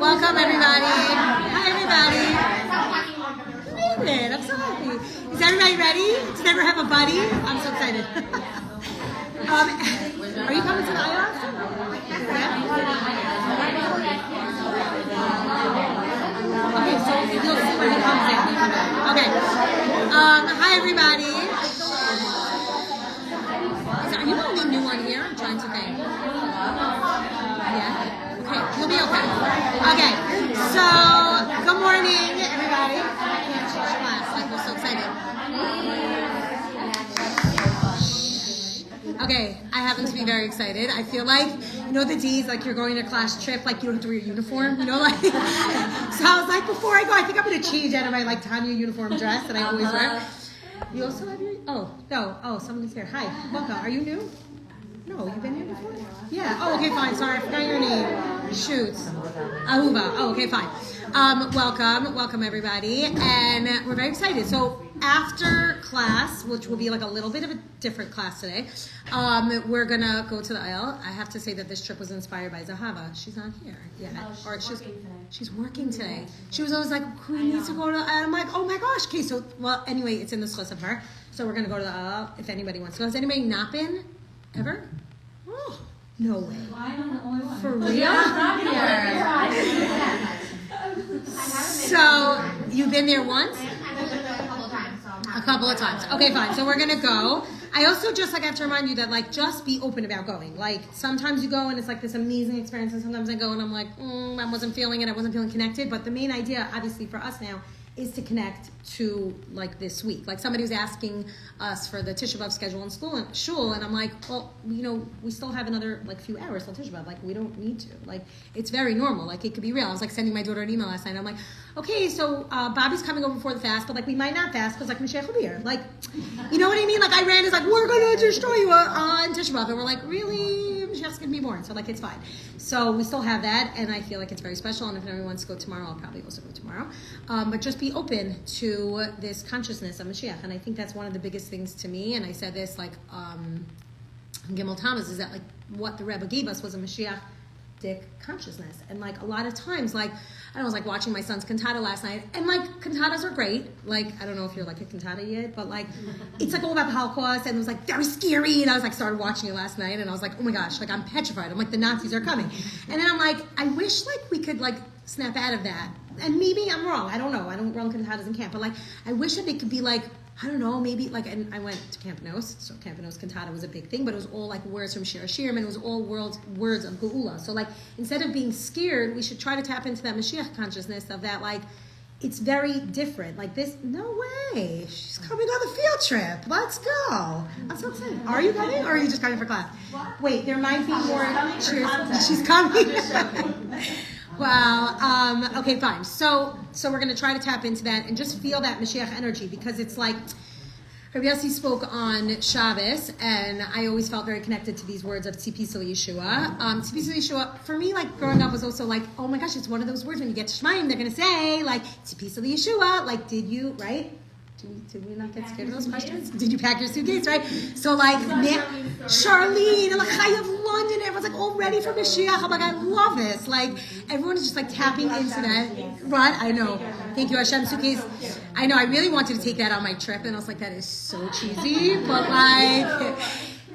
Welcome, everybody. Hi, everybody. I made it. I'm so happy. Is everybody ready? Does everyone have a buddy? I'm so excited. Are you coming to the IOS? Okay, so you'll see when he comes in. Okay. Hi, everybody. Are you the only new one here? I'm trying to think. Yeah? Okay, you'll be okay. Okay, so good morning, everybody. I can't change class, like we're so excited. Okay, I happen to be very excited. I feel like, you know the D's, like you're going to a class trip, like you don't have to wear your uniform, you know, like. So I was like, before I go, I think I'm going to change out of my like Tanya uniform dress that I always wear. You also have your, somebody's here. Hi, welcome. Are you new? No, you've been here before? Yeah. Oh, okay, fine. Sorry, I forgot your name. Shoot. Ahuva. Oh, okay, fine. Welcome everybody. And we're very excited. So after class, which will be like a little bit of a different class today, we're gonna go to the aisle. I have to say that this trip was inspired by Zahava. She's not here yet. She's working today. She was always like, we need to go to the aisle. I'm like, oh my gosh. Okay, so, well, anyway, it's in the schluss of her. So we're gonna go to the aisle if anybody wants to go. Has anybody not been? Ever? Oh, no way. I'm the only one. For real? So, you've been there once? A couple of times. Okay, fine. So we're going to go. I also just have to remind you that just be open about going. Sometimes you go and it's this amazing experience, and sometimes I go and I'm like, I wasn't feeling it. I wasn't feeling connected. But the main idea, obviously, for us now is to connect to this week. Somebody was asking us for the Tisha B'Av schedule in school and shul, and I'm like, well, we still have another few hours till Tisha B'Av. We don't need to. It's very normal. It could be real. I was sending my daughter an email last night. I'm like, okay, so Bobby's coming over before the fast, but we might not fast because Mashiach will be here. You know what I mean? Iran is we're gonna destroy you on Tisha B'Av, and we're really, Mashiach's gonna be born, so it's fine. So we still have that, and I feel it's very special. And if anyone wants to go tomorrow, I'll probably also go tomorrow. But just be open to this consciousness of Mashiach, and I think that's one of the biggest things to me. And I said this Gimel Tammuz is that what the Rebbe gave us was a Mashiach-dic consciousness, and a lot of times I was watching my son's cantata last night, and cantatas are great. I don't know if you're a cantata yet, but it's all about the Holocaust, and it was very scary. And I was started watching it last night, and I was oh my gosh, I'm petrified. I'm the Nazis are coming, and then I'm I wish we could snap out of that. And maybe I'm wrong. I don't know. I don't run cantatas in camp, but I wish that it could be I don't know, maybe and I went to Camp Nos, so Camp Nos cantata was a big thing, but it was all words from Shir Hashirim, and it was all words of Geula. So instead of being scared, we should try to tap into that Mashiach consciousness of that it's very different. This, no way. She's coming on the field trip. Let's go. I'm so excited. Are you coming, or are you just coming for class? What? Wait, there might be more cheers. She's coming. Well, okay, fine. So we're going to try to tap into that and just feel that Mashiach energy, because it's Rabbi Yossi spoke on Shabbos, and I always felt very connected to these words of Tzipis Yeshua. Tzipis Yeshua, for me, growing up was also oh my gosh, it's one of those words when you get to Shemaim, they're going to say, Tzipis Yeshua, did you, right? Did we not get scared of those questions? Did you pack your suitcase, right? So Charlene and Chayav London, everyone's all ready for Mashiach. I'm I love this. Everyone is just tapping into that. Right? I know. Thank you, Hashem suitcase. I know. I really wanted to take that on my trip, and I was that is so cheesy. But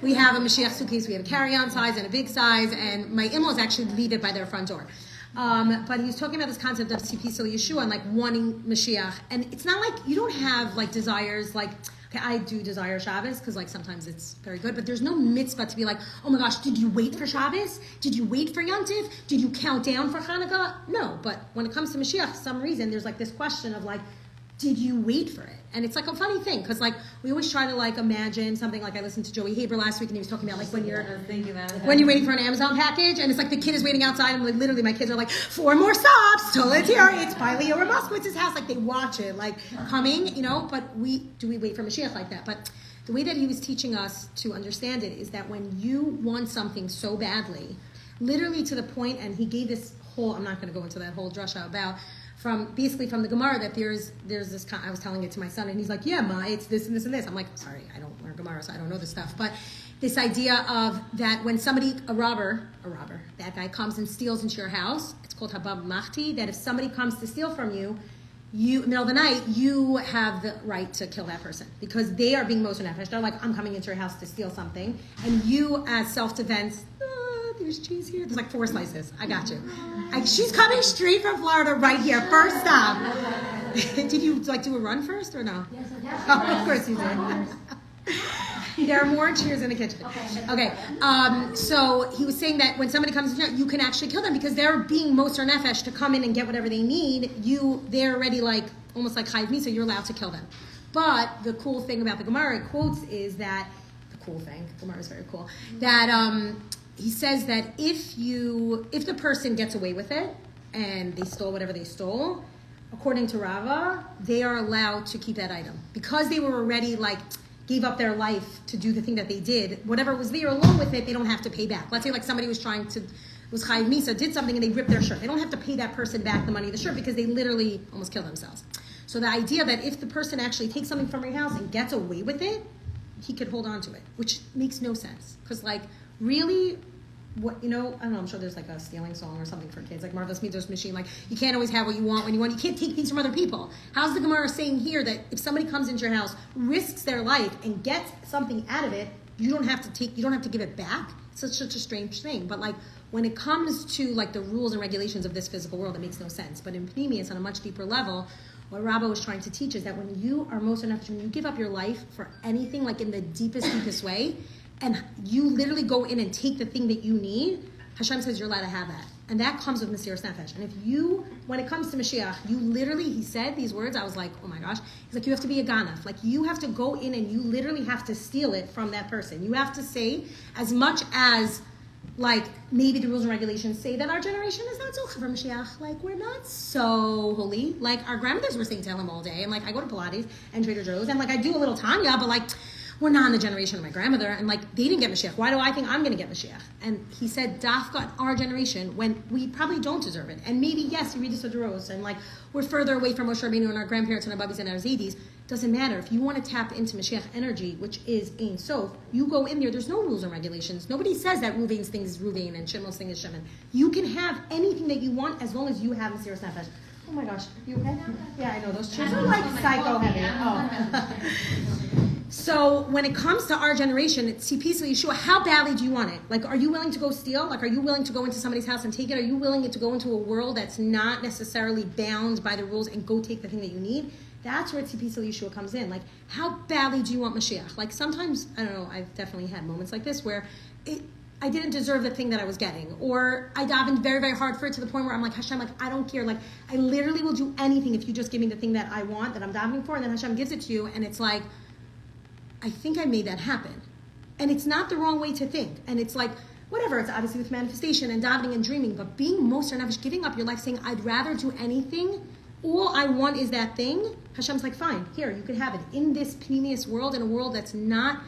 we have a Mashiach suitcase. We have a carry-on size and a big size, and my in-laws actually leave it by their front door. But he's talking about this concept of Tzipis Yeshua and wanting Mashiach, and it's not you don't have desires okay, I do desire Shabbos because sometimes it's very good, but there's no mitzvah to be oh my gosh, did you wait for Shabbos? Did you wait for Yom Tov? Did you count down for Hanukkah? No, but when it comes to Mashiach, for some reason there's this question of did you wait for it? And it's a funny thing, because we always try to imagine something I listened to Joey Haber last week, and he was talking about when you're waiting for an Amazon package, and it's the kid is waiting outside, and literally my kids are 4 more stops till it's here. It's by Leo Moskowitz's house. They watch it coming, but we wait for Mashiach like that? But the way that he was teaching us to understand it is that when you want something so badly, literally to the point, and he gave this whole, I'm not going to go into that whole drasha about, from the Gemara, that there's this, I was telling it to my son, and he's yeah, Ma, it's this and this and this. I'm sorry, I don't learn Gemara, so I don't know this stuff. But this idea of that when somebody, a robber, that guy comes and steals into your house, it's called habab machti, that if somebody comes to steal from you, in the middle of the night, you have the right to kill that person because they are being moser nefesh. They're like, I'm coming into your house to steal something. And you, as self-defense, there's cheese here. There's like 4 slices. I got you. She's coming straight from Florida right here. First stop. Did you like do a run first or no? Yes, I did. Oh, of course you did. There are more cheers in the kitchen. Okay. So he was saying that when somebody comes in, you can actually kill them because they're being moser nefesh to come in and get whatever they need. They're already like almost like chayv misa. You're allowed to kill them. But the cool thing about the Gemara quotes is that Gemara is very cool. That he says that if the person gets away with it and they stole whatever they stole, according to Rava, they are allowed to keep that item because they were already like gave up their life to do the thing that they did. Whatever was there along with it, they don't have to pay back. Let's say like somebody was chayv misa, did something and they ripped their shirt. They don't have to pay that person back the money of the shirt because they literally almost killed themselves. So the idea that if the person actually takes something from your house and gets away with it, he could hold on to it, which makes no sense. Because like really, what I don't know, I'm sure there's like a stealing song or something for kids, like Marvelous Midos Machine, like you can't always have what you want when you want. You can't take things from other people. How's the Gemara saying here that if somebody comes into your house, risks their life and gets something out of it, you don't have to give it back? It's such a strange thing. But like when it comes to like the rules and regulations of this physical world, it makes no sense. But in Pneumius, on a much deeper level, what Rabba was trying to teach is that when you are most enough, when you give up your life for anything, like in the deepest way, and you literally go in and take the thing that you need, Hashem says you're allowed to have that. And that comes with Mesiras Nefesh. And if when it comes to Mashiach, he said these words, I was like, oh my gosh. He's like, you have to be a ganaf. Like you have to go in and you literally have to steal it from that person. You have to say, as much as like maybe the rules and regulations say that our generation is not so for Mashiach. Like we're not so holy. Like our grandmothers were saying Tehillim all day. And like I go to Pilates and Trader Joe's and like I do a little Tanya, but like we're not in the generation of my grandmother, and like they didn't get Mashiach. Why do I think I'm going to get Mashiach? And he said, Dafka, our generation, when we probably don't deserve it. And maybe, yes, you read the Sodoros, and like we're further away from Moshe Rabbeinu and our grandparents and our babis and our zaydis. Doesn't matter. If you want to tap into Mashiach energy, which is Ein Sof, you go in there. There's no rules and regulations. Nobody says that Ruvain's thing is Ruvain and Shimon's thing is Shimon. You can have anything that you want as long as you have Mesiras Nefesh. Oh my gosh, you okay? Yeah, I know those chairs are like psycho heavy. Oh. So when it comes to our generation, it's CP's Yeshua, how badly do you want it? Like, are you willing to go steal? Like, are you willing to go into somebody's house and take it? Are you willing to go into a world that's not necessarily bound by the rules and go take the thing that you need? That's where CP's Yeshua comes in. Like, how badly do you want Mashiach? Like, sometimes, I don't know, I've definitely had moments like this where I didn't deserve the thing that I was getting. Or I davened very, very hard for it to the point where I'm like, Hashem, like, I don't care. Like, I literally will do anything if you just give me the thing that I want, that I'm davening for, and then Hashem gives it to you, and it's like, I think I made that happen. And it's not the wrong way to think. And it's like, whatever, it's obviously with manifestation and davening and dreaming, but being moser nefesh, giving up your life, saying, I'd rather do anything, all I want is that thing, Hashem's like, fine, here, you can have it. In this pneumius world, in a world that's not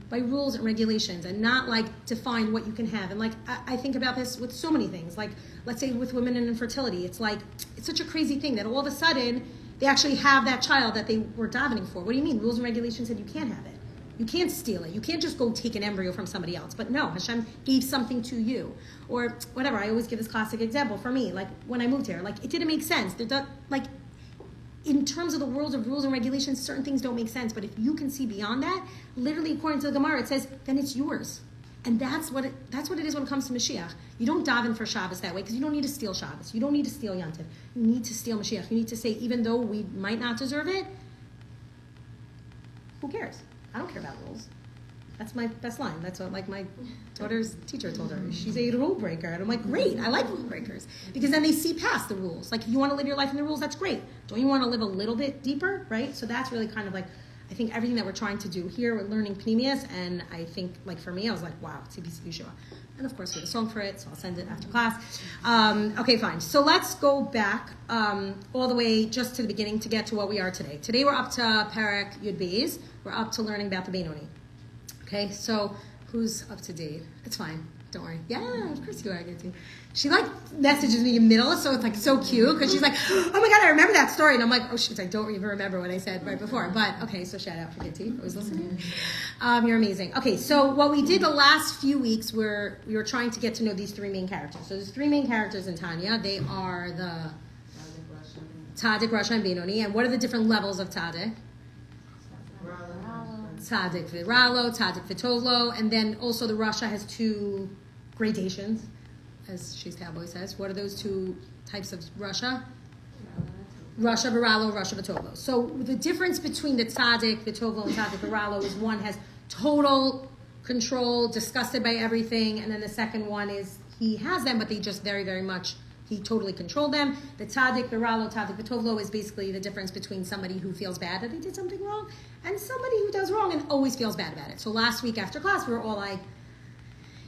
by rules and regulations and not like defined what you can have. And like, I think about this with so many things. Like, let's say with women and infertility, it's like, it's such a crazy thing that all of a sudden, they actually have that child that they were davening for. What do you mean? Rules and regulations said you can't have it. You can't steal it. You can't just go take an embryo from somebody else. But no, Hashem gave something to you. Or whatever, I always give this classic example for me. Like, when I moved here, like, it didn't make sense. Like, in terms of the world of rules and regulations, certain things don't make sense. But if you can see beyond that, literally according to the Gemara, it says, then it's yours. And that's what it is when it comes to Mashiach. You don't daven for Shabbos that way because you don't need to steal Shabbos. You don't need to steal Yantiv. You need to steal Mashiach. You need to say, even though we might not deserve it, who cares? I don't care about rules. That's my best line. That's what like my daughter's teacher told her. She's a rule breaker. And I'm like, great, I like rule breakers. Because then they see past the rules. Like if you want to live your life in the rules, that's great. Don't you want to live a little bit deeper, right? So that's really kind of like, I think everything that we're trying to do here, we're learning Pneumius, and I think like for me, I was like, wow, it's a piece of Yeshua. And of course we have a song for it, so I'll send it after class. Okay, fine. So let's go back all the way just to the beginning to get to what we are today. Today we're up to Perek Yud Beis. We're up to learning about the Benoni. Okay, so who's up to date? It's fine. Don't worry. Yeah, of course you are. I get to. She like messages me in the middle, so it's like so cute because she's like, oh my God, I remember that story. And I'm like, oh shit, I don't even remember what I said right before. But okay, so shout out for Kitty. I was listening. You're amazing. Okay, so what we did the last few weeks, we were trying to get to know these three main characters. So there's three main characters in Tanya. They are the Tzaddik, Rasha, and Benoni. And what are the different levels of Tzaddik? Tzaddik Viralo, Tzaddik Vitovlo, and then also the Rasha has two gradations, as She's Cowboy says. What are those two types of Rasha? Rasha Viralo, Rasha Vitovlo. So the difference between the Tzaddik Vitovlo and Tzaddik Viralo is one has total control, disgusted by everything, and then the second one is he has them, but they just very, very much, he totally controlled them. The Tzaddik Viralo, Tzaddik Vitovlo is basically the difference between somebody who feels bad that they did something wrong and somebody who does wrong and always feels bad about it. So last week after class, we were all like,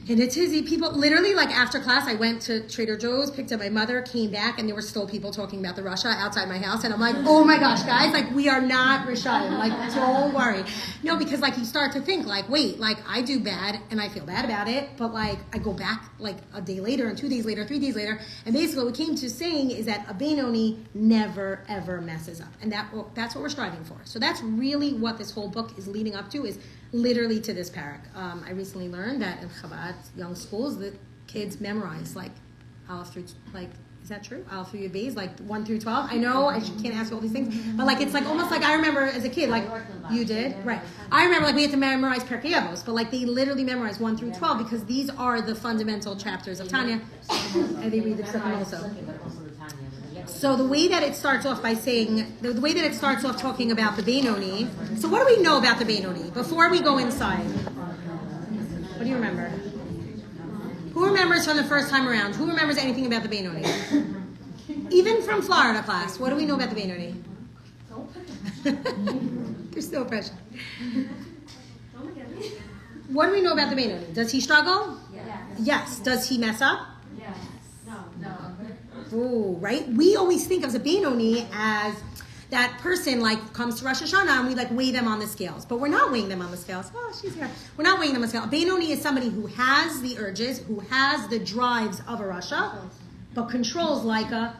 in a tizzy, people, literally like after class, I went to Trader Joe's, picked up my mother, came back, and there were still people talking about the Rasha outside my house. And I'm like, oh my gosh, guys, like we are not Rishayim. Like, don't worry. No, because like you start to think like, wait, like I do bad and I feel bad about it. But like I go back like a day later and 2 days later, 3 days later. And basically what we came to saying is that a Benoni never, ever messes up. And that's what we're striving for. So that's really what this whole book is leading up to, is literally to this parak. I recently learned that in Chabad young schools, the kids memorize like Aleph through, like, is that true? Aleph through Yud, like 1 through 12. I know I can't ask you all these things, but like it's like almost like I remember as a kid, like you did, right? I remember like we had to memorize Pirkei Avos, but like they literally memorize 1 through 12 because these are the fundamental chapters of Tanya, and they read the Psukim also. So the way that it starts off by saying, the way that it starts off talking about the Benoni. So what do we know about the Benoni before we go inside? What do you remember? Who remembers from the first time around? Who remembers anything about the Benoni? Even from Florida class, what do we know about the Benoni? There's no pressure. What do we know about the Benoni? Does he struggle? Yes. Does he mess up? Yes. No. Ooh, right? We always think of the Benoni as that person like comes to Rosh Hashanah and we like weigh them on the scales. But we're not weighing them on the scales. Oh, she's here. We're not weighing them on the scale. A Benoni is somebody who has the urges, who has the drives of a Rasha, but controls like a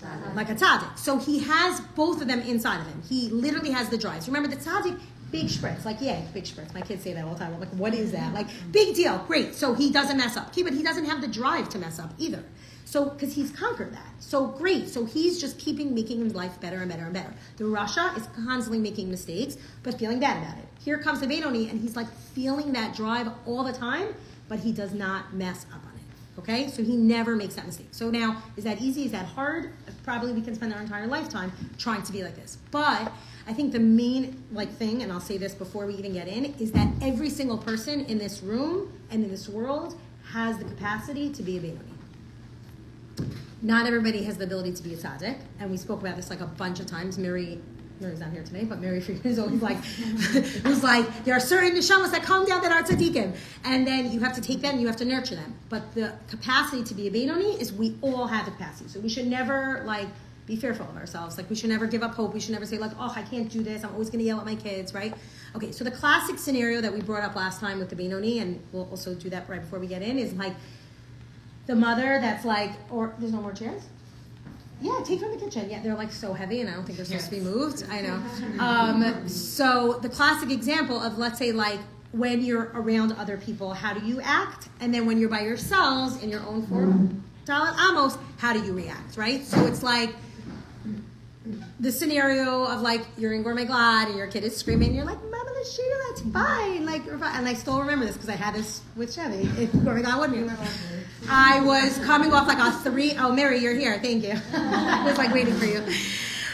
tzaddik. So he has both of them inside of him. He literally has the drives. Remember the tzaddik, big spritz, like big spritz. My kids say that all the time. I'm like, what is that? Like, big deal, great. So he doesn't mess up. Okay, but he doesn't have the drive to mess up either. So, because he's conquered that. So great. So he's just making his life better and better and better. The Rasha is constantly making mistakes, but feeling bad about it. Here comes the Benoni, and he's like feeling that drive all the time, but he does not mess up on it. Okay? So he never makes that mistake. So now, is that easy? Is that hard? Probably we can spend our entire lifetime trying to be like this. But I think the main thing, and I'll say this before we even get in, is that every single person in this room and in this world has the capacity to be a Benoni. Not everybody has the ability to be a tzaddik, and we spoke about this like a bunch of times. Mary's not here today, but Mary Friedman is always like, who's like, there are certain neshamas that come down that are tzaddikim, and then you have to take them, you have to nurture them. But the capacity to be a Benoni is we all have the capacity, so we should never be fearful of ourselves. Like we should never give up hope. We should never say oh, I can't do this. I'm always going to yell at my kids, right? Okay, so the classic scenario that we brought up last time with the Benoni, and we'll also do that right before we get in, is like the mother that's or there's no more chairs? Yeah, take from the kitchen. Yeah, they're so heavy and I don't think they're supposed to be moved. I know. So the classic example of, let's say when you're around other people, how do you act? And then when you're by yourselves in your own form, Amos, how do you react, right? So it's the scenario of you're in Gourmet Glad and your kid is screaming, you're like, Mama, the shoe, that's fine. And I still remember this because I had this with Chevy in Gourmet Glad, wouldn't you? I was coming off oh, Mary, you're here, thank you. I was waiting for you.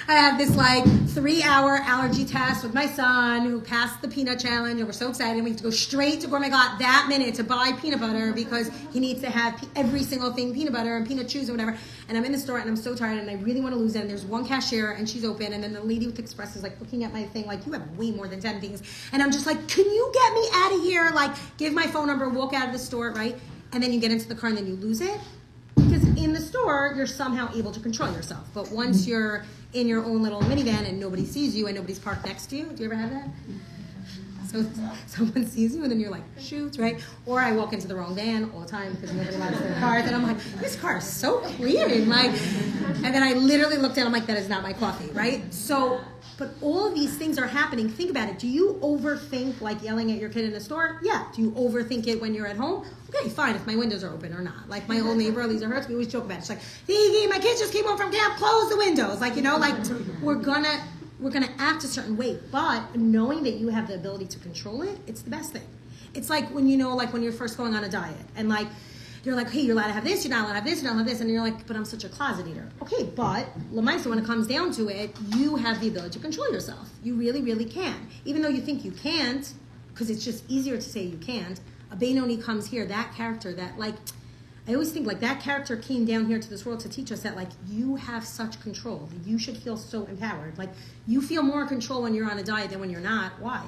I had this 3-hour allergy test with my son who passed the peanut challenge, and we're so excited. We have to go straight to Gourmet Glad that minute to buy peanut butter because he needs to have every single thing peanut butter and peanut chews or whatever. And I'm in the store and I'm so tired and I really want to lose it. And there's one cashier and she's open, and then the lady with Express is looking at my thing you have way more than 10 things. And I'm just can you get me out of here? Give my phone number, walk out of the store, right? And then you get into the car and then you lose it. Because in the store, you're somehow able to control yourself. But once you're in your own little minivan and nobody sees you and nobody's parked next to you, do you ever have that? So someone sees you and then you're like, shoot, right? Or I walk into the wrong van all the time because nobody likes their cars. And I'm like, this car is so clean. And then I literally look down, I'm like, that is not my coffee, right? So, but all of these things are happening. Think about it. Do you overthink like yelling at your kid in the store? Yeah. Do you overthink it when you're at home? Okay, fine, if my windows are open or not. Like my old neighbor, Lisa Hertz, we always joke about it. She's like, Faigy, my kids just came home from camp, close the windows. We're gonna act a certain way. But knowing that you have the ability to control it, it's the best thing. It's like when when you're first going on a diet and you're like, hey, you're allowed to have this, you're not allowed to have this, you're not allowed to have this, and you're like, but I'm such a closet eater. Okay, but Lamaisa, when it comes down to it, you have the ability to control yourself. You really, really can. Even though you think you can't, because it's just easier to say you can't, a Benoni comes here, that character that I always think that character came down here to this world to teach us that you have such control. You should feel so empowered. You feel more control when you're on a diet than when you're not. Why?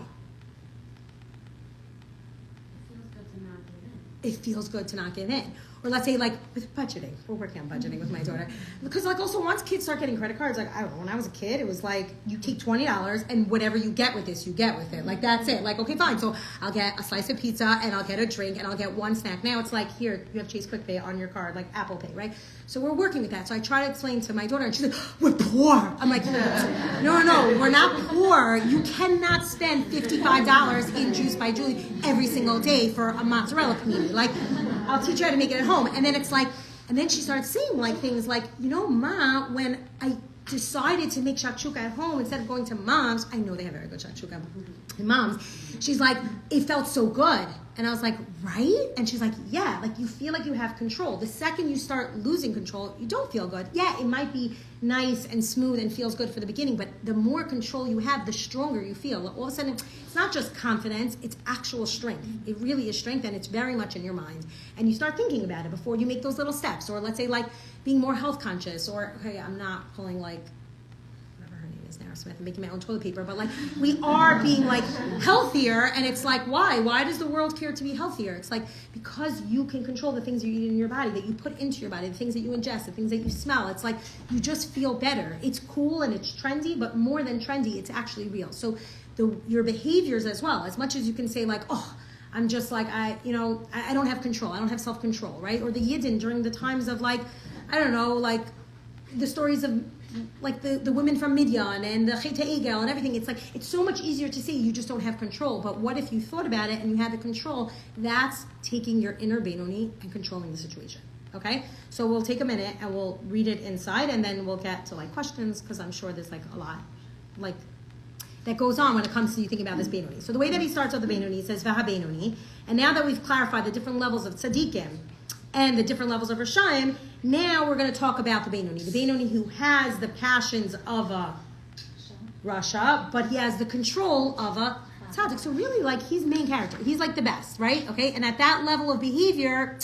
It feels good to not give in. Or let's say with budgeting. We're working on budgeting with my daughter. Because also once kids start getting credit cards, I don't know, when I was a kid, it was you take $20 and whatever you get with this, you get with it. That's it. Okay, fine. So I'll get a slice of pizza and I'll get a drink and I'll get one snack. Now it's here, you have Chase Quick Pay on your card, Apple Pay, right? So we're working with that. So I try to explain to my daughter and she's like, we're poor. I'm like, no, we're not poor. You cannot spend $55 in Juice by Julie every single day for a mozzarella panini. I'll teach you how to make it at home. And then it's and then she started saying things Ma, when I decided to make shakshuka at home instead of going to mom's, I know they have very good shakshuka in mom's, she's like, it felt so good. And I was like, right? And she's like, yeah, you feel like you have control. The second you start losing control, you don't feel good. Yeah, it might be nice and smooth and feels good for the beginning, but the more control you have, the stronger you feel. All of a sudden, it's not just confidence, it's actual strength. It really is strength, and it's very much in your mind. And you start thinking about it before you make those little steps. Or let's say being more health conscious, or, okay, I'm not pulling whatever her name is now, Smith, and making my own toilet paper, but we are being healthier, and it's why? Why does the world care to be healthier? It's because you can control the things you eat in your body, that you put into your body, the things that you ingest, the things that you smell. It's you just feel better. It's cool and it's trendy, but more than trendy, it's actually real. So your behaviors as well, as much as you can say I'm just I don't have control. I don't have self-control, right? Or the Yidden during the times of I don't know, the stories of the women from Midian and the Cheta Egel and everything. It's so much easier to say you just don't have control. But what if you thought about it and you had the control? That's taking your inner Benoni and controlling the situation. Okay? So we'll take a minute and we'll read it inside, and then we'll get to questions, because I'm sure there's a lot that goes on when it comes to you thinking about this Benoni. So the way that he starts with the Benoni, he says Vaha Benoni. And now that we've clarified the different levels of tzaddikim and the different levels of Rishayim, now we're going to talk about the Benoni. The Benoni who has the passions of a Rasha, but he has the control of a tzaddik. So really, he's the main character. He's the best, right? Okay, and at that level of behavior,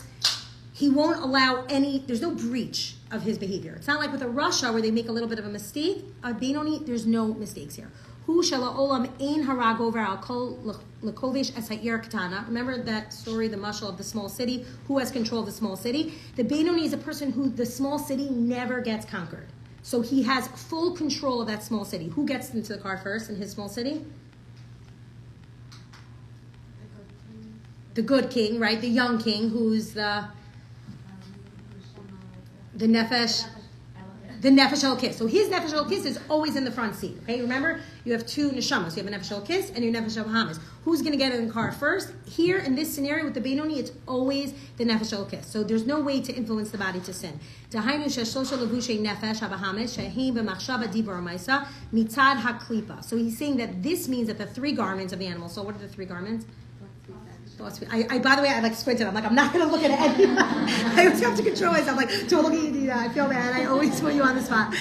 he won't allow there's no breach of his behavior. It's not like with a Rasha where they make a little bit of a mistake. A Benoni, there's no mistakes here. Hu shala olam ein harag over al kol lekovish es ha'ir katana. Remember that story, the mashal of the small city? Who has control of the small city? The Benoni is a person who the small city never gets conquered. So he has full control of that small city. Who gets into the car first in his small city? The good king, right? The young king, who's the nefesh. The Nefesh El-Kis. So his Nefesh El-Kis is always in the front seat. Okay, remember? You have two neshamas. You have a Nefesh El-Kis and your Nefesh El-Hamas. Who's going to get in the car first? Here, in this scenario with the Benoni, it's always the Nefesh El-Kis. So there's no way to influence the body to sin. Dahainu sheshosha levushay nefesh habahamis sheheim b'machshava dibur ma'isa mitzad haklipa. So he's saying that this means that the three garments of the animal. So what are the three garments? By the way, I squinted. I'm I'm not going to look at any. I always have to control myself. Don't look at you. I feel bad. I always put you on the spot.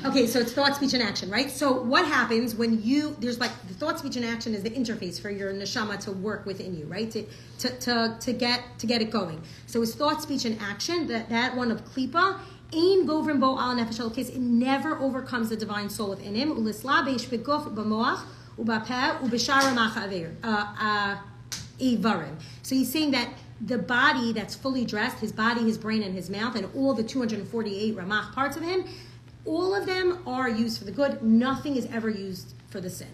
Okay, so it's thought, speech, and action, right? So what happens when there's the thought, speech, and action is the interface for your neshama to work within you, right? To get it going. So it's thought, speech, and action. That one of klipa. Ein govrim bo al nefesh el-kis. It never overcomes the divine soul within him. Ulisla beish beguf b'moach ubapeh ubishara macha Avarim. So he's saying that the body that's fully dressed, his body, his brain, and his mouth, and all the 248 Ramach parts of him, all of them are used for the good. Nothing is ever used for the sin.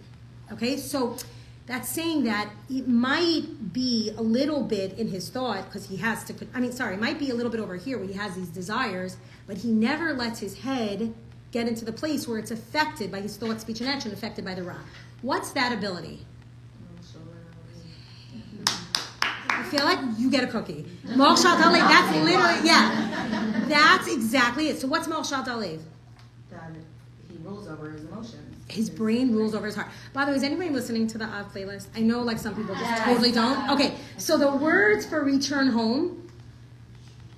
Okay? So that's saying that it might be a little bit in his thought, because he has to, it might be a little bit over here where he has these desires, but he never lets his head get into the place where it's affected by his thought, speech, and action, affected by the Ra. What's that ability? I feel like you get a cookie. Malshat Alev, that's literally, that's exactly it. So what's Malshat Alev? That he rules over his emotions. His brain rules over his heart. By the way, is anybody listening to the Av playlist? I know like some people just totally don't. Okay, so the words for return home.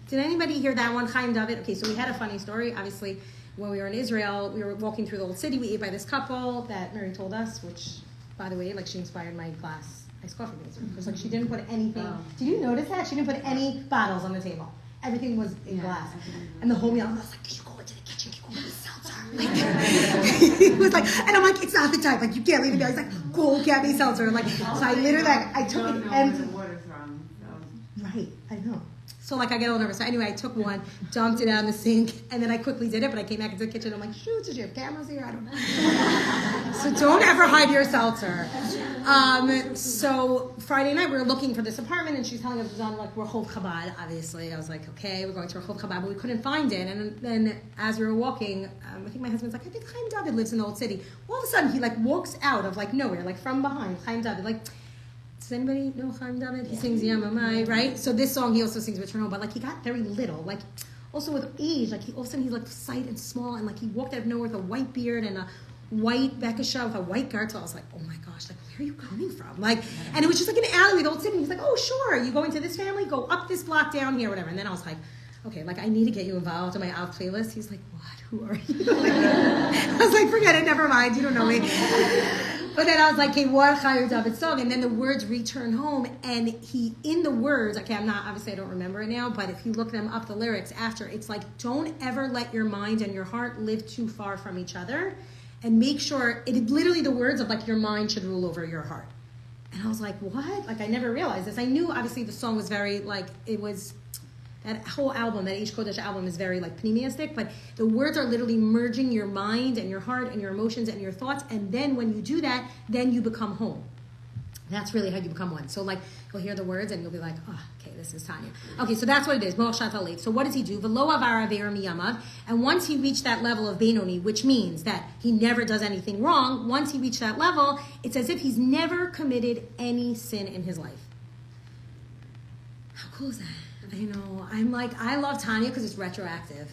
Did anybody hear that one? Chaim David. Okay, so we had a funny story. Obviously, when we were in Israel, we were walking through the old city. We ate by this couple that Mary told us, which, by the way, like she inspired my class iced coffee maker. Because like she didn't put anything. Did you notice that? She didn't put any bottles on the table. Everything was in glass. And the whole meal, I was like, "Can you go into the kitchen? Can you go with the seltzer?" Like, he was like, and I'm like, "It's not the type. Like, you can't leave it there." He's like, "Go get me seltzer." Like, so I literally, like, I took it empty. Right, I know. So like I get all nervous. So anyway, I took one, dumped it out in the sink, and then I quickly did it. But I came back into the kitchen. I'm like, shoot, did you have cameras here? I don't know. So don't ever hide your seltzer. So Friday night we were looking for this apartment, and she's telling us it was on like Rehov Chabad. Obviously, I was like, okay, we're going to Rehov Chabad, but we couldn't find it. And then as we were walking, I think my husband's like, I think Chaim David lives in the old city. All of a sudden, he like walks out of like nowhere, like from behind. Chaim David, like. Does anybody know Chaim David? He sings Yamamai, right? So this song he also sings Return Home, but like he got very little. Like also with age, like he all of a sudden he's like slight and small, and like he walked out of nowhere with a white beard and a white bekasha with a white gartel. I was like, oh my gosh, like where are you coming from? Like, and it was just like an alley with the old city. He's like, oh sure, you go into this family, go up this block down here, whatever. And then I was like, okay, like I need to get you involved in my Av playlist. He's like, what? Who are you? I was like, forget it, never mind, you don't know me. But then I was like, okay, what Chaim David song? And then the words return home, and he, in the words, okay, obviously I don't remember it now, but if you look them up, the lyrics after, it's like, don't ever let your mind and your heart live too far from each other, and make sure, it literally the words of like, your mind should rule over your heart. And I was like, what? Like, I never realized this. I knew, obviously, the song was very, like, it was, that whole album, that Ish Kodesh album is very like pneumistic, but the words are literally merging your mind and your heart and your emotions and your thoughts, and then when you do that, then you become home. That's really how you become one. So like, you'll hear the words and you'll be like, oh, okay, this is Tanya. Okay, so that's what it is, Mo'ashat Alev. So what does he do? V'lo avar aver miyamav. And once he reached that level of Benoni, which means that he never does anything wrong, once he reached that level, it's as if he's never committed any sin in his life. How cool is that? You know, I'm like, I love Tanya because it's retroactive.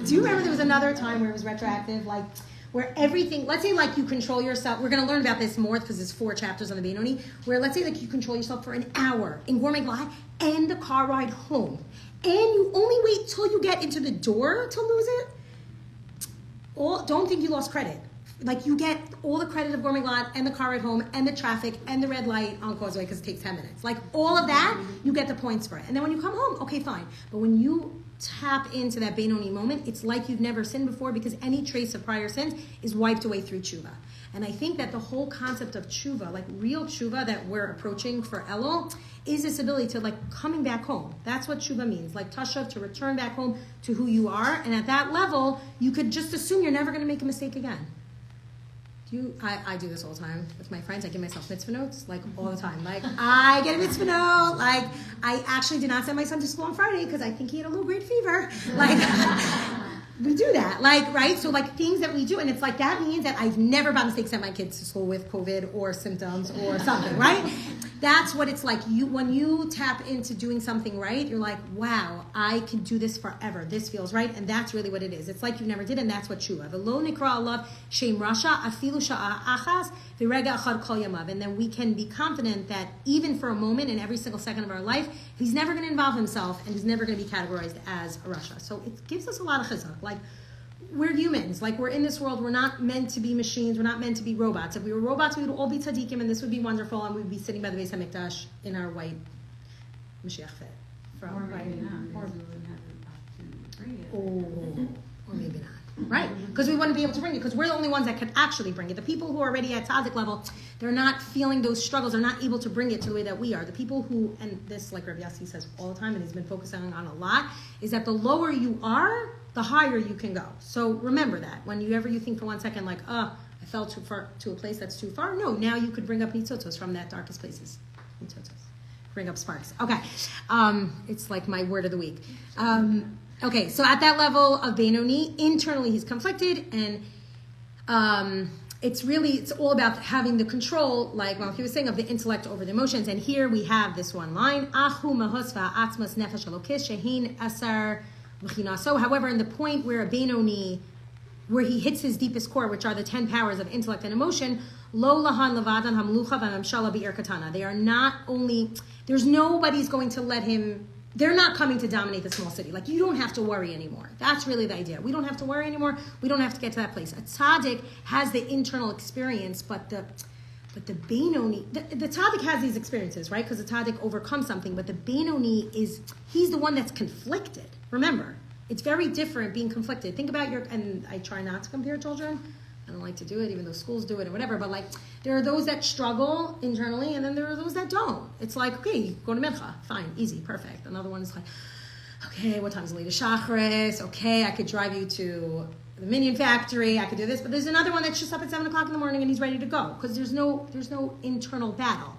Do you remember there was another time where it was retroactive, like where everything, let's say like you control yourself, we're going to learn about this more because there's 4 chapters on the Benoni, where let's say like you control yourself for an hour in Gourmet Glide and the car ride home, and you only wait till you get into the door to lose it. Don't think you lost credit. Like you get all the credit of Gourmet Glad and the car ride home and the traffic and the red light on Causeway because it takes 10 minutes. Like all of that, you get the points for it. And then when you come home, okay, fine. But when you tap into that Benoni moment, it's like you've never sinned before because any trace of prior sins is wiped away through tshuva. And I think that the whole concept of tshuva, like real tshuva that we're approaching for Elul, is this ability to like coming back home. That's what tshuva means. Like tashav, to return back home to who you are. And at that level, you could just assume you're never going to make a mistake again. I do this all the time with my friends. I give myself mitzvah notes, like, all the time. Like, I get a mitzvah note. Like, I actually did not send my son to school on Friday because I think he had a low-grade fever. Like, we do that. Like, right? So, like, things that we do. And it's like, that means that I've never by mistake sent my kids to school with COVID or symptoms or something, right? That's what it's like. When you tap into doing something right, you're like, wow, I can do this forever. This feels right. And that's really what it is. It's like you never did, and that's what tshuva. V'lo nikra alav shem rasha afilu sha'a achas v'rega achad kol yamav. And then we can be confident that even for a moment in every single second of our life, he's never going to involve himself and he's never going to be categorized as a rasha. So it gives us a lot of chizuk. Like, we're humans. Like, we're in this world. We're not meant to be machines. We're not meant to be robots. If we were robots, we would all be tzaddikim, and this would be wonderful, and we'd be sitting by the Beis HaMikdash in our white Mashiach fit. Or maybe not. Or maybe not. Right? Because we wouldn't be able to bring it, because we're the only ones that could actually bring it. The people who are already at tzaddik level, they're not feeling those struggles. They're not able to bring it to the way that we are. The people who, and this, like Rabbi Yossi says all the time, and he's been focusing on a lot, is that the lower you are, the higher you can go. So remember that. Whenever you think for 1 second, like, I I fell too far to a place that's too far. No, now you could bring up nitzotzos from that darkest places. Nitzotzos. Bring up sparks. Okay. It's like my word of the week. Okay, so at that level of Benoni, internally he's conflicted, and it's all about having the control, like he was saying, of the intellect over the emotions. And here we have this one line, Achu mahosva atzmas nefesh alokis shehin asar v'chinaso. However, in the point where a Benoni, where he hits his deepest core, which are the 10 powers of intellect and emotion, lo lahan levadan hamlucha v'amshala bi'er katana. They are not only, there's nobody's going to let him, they're not coming to dominate the small city. Like, you don't have to worry anymore. That's really the idea. We don't have to worry anymore. We don't have to get to that place. A tzaddik has the internal experience, but the Benoni, the tzaddik has these experiences, right? Because the tzaddik overcomes something, but the Benoni he's the one that's conflicted. Remember, it's very different being conflicted. Think about and I try not to compare children. I don't like to do it, even though schools do it or whatever. But like, there are those that struggle internally, and then there are those that don't. It's like, okay, you go to mincha, fine, easy, perfect. Another one is like, okay, what time is it? Shachris. Okay, I could drive you to the Minion Factory. I could do this. But there's another one that's just up at 7 o'clock in the morning and he's ready to go because there's no internal battle.